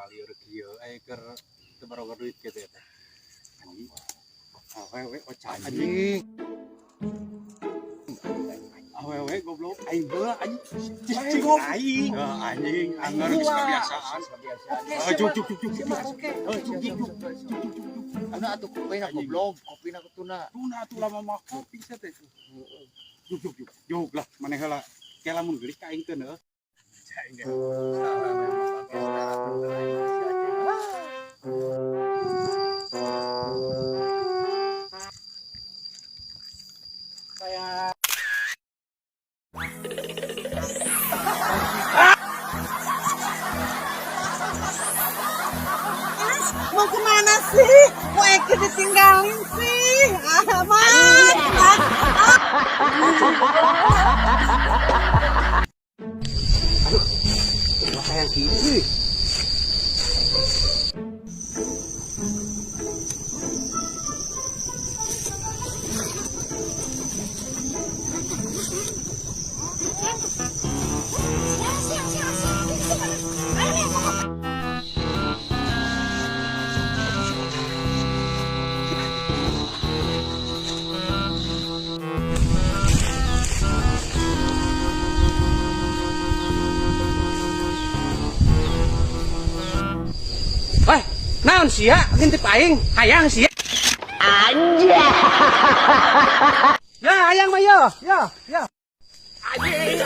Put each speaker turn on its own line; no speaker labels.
kali rezeki ya ker tebar duit gitu ya teh anjing awewe ocan anjing awewe goblok aing heula anjing cicing aing anjing anggar geus kebiasaan juk
Ana atuh kopina goblok kopina kutuna
tuna tuh lama mah kopi teh juk lah maneh heula ke lamun geulis ka aing teh neuh saya
mau kemana sih? Kok Eki ditinggalin sih? Ah, Mas.
Aduh kayak gini
Wah, naon sia? Ngintip aing, hayang sia.
Anjay.
Ya, hayang mah yo. Anjing.